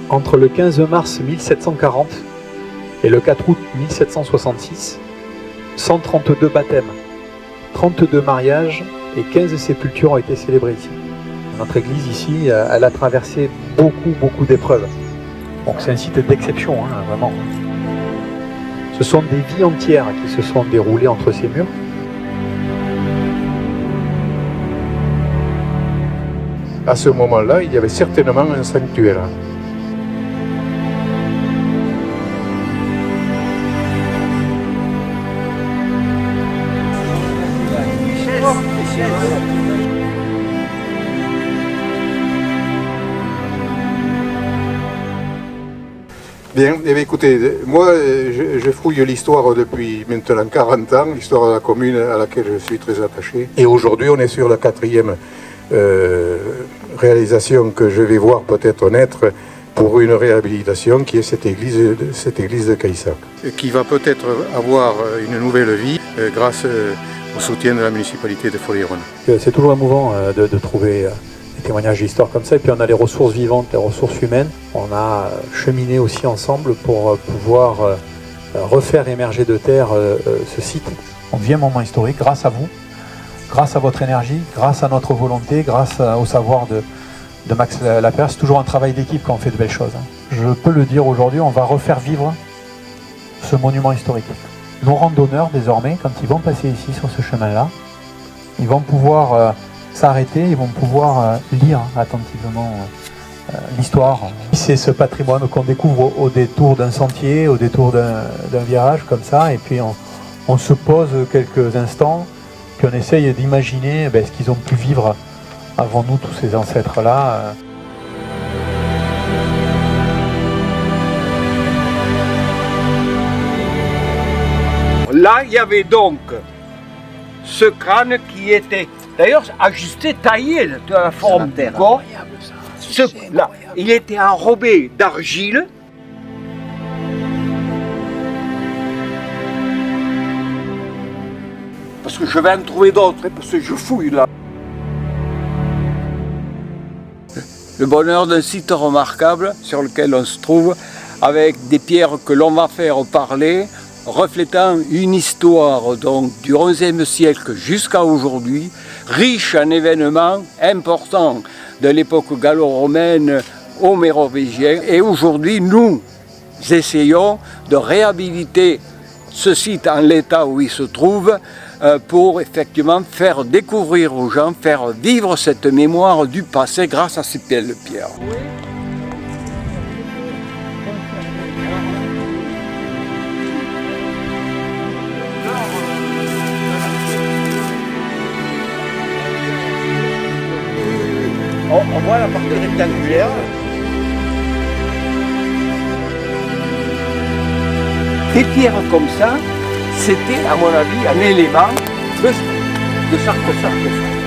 Entre le 15 mars 1740 et le 4 août 1766, 132 baptêmes, 32 mariages et 15 sépultures ont été célébrées ici. Notre église ici, elle a traversé beaucoup d'épreuves. Donc c'est un site d'exception, hein, vraiment. Ce sont des vies entières qui se sont déroulées entre ces murs. À ce moment-là, il y avait certainement un sanctuaire. Bien, eh bien, écoutez, moi je fouille l'histoire depuis maintenant 40 ans, l'histoire de la commune à laquelle je suis très attaché. Et aujourd'hui on est sur la 4e réalisation que je vais voir peut-être naître pour une réhabilitation qui est cette église de Caïssac. Qui va peut-être avoir une nouvelle vie grâce au soutien de la municipalité de Folie-Rhône. C'est toujours émouvant de trouver des témoignages d'histoire comme ça, et puis on a les ressources vivantes, les ressources humaines. On a cheminé aussi ensemble pour pouvoir refaire émerger de terre ce site. On vit un moment historique grâce à vous, grâce à votre énergie, grâce à notre volonté, grâce au savoir de Max Lapierre. C'est toujours un travail d'équipe quand on fait de belles choses. Je peux le dire aujourd'hui, on va refaire vivre ce monument historique. Nos randonneurs, désormais, quand ils vont passer ici sur ce chemin-là, ils vont pouvoir s'arrêter, ils vont pouvoir lire attentivement l'histoire. C'est ce patrimoine qu'on découvre au détour d'un sentier, au détour d'un virage comme ça, et puis on se pose quelques instants, puis on essaye d'imaginer ce qu'ils ont pu vivre avant nous, tous ces ancêtres-là. Là, il y avait donc ce crâne qui était d'ailleurs ajusté, taillé de la forme du corps. Là, il était enrobé d'argile. Parce que je vais en trouver d'autres, parce que je fouille là. Le bonheur d'un site remarquable sur lequel on se trouve, avec des pierres que l'on va faire parler, reflétant une histoire donc du XIe siècle jusqu'à aujourd'hui, riche en événements importants de l'époque gallo-romaine aux Mérovingiens. Et aujourd'hui, nous essayons de réhabiliter ce site en l'état où il se trouve pour effectivement faire découvrir aux gens, faire vivre cette mémoire du passé grâce à ces belles pierres. On voit la partie rectangulaire. Des pierres comme ça, c'était à mon avis un élément de sarcophage.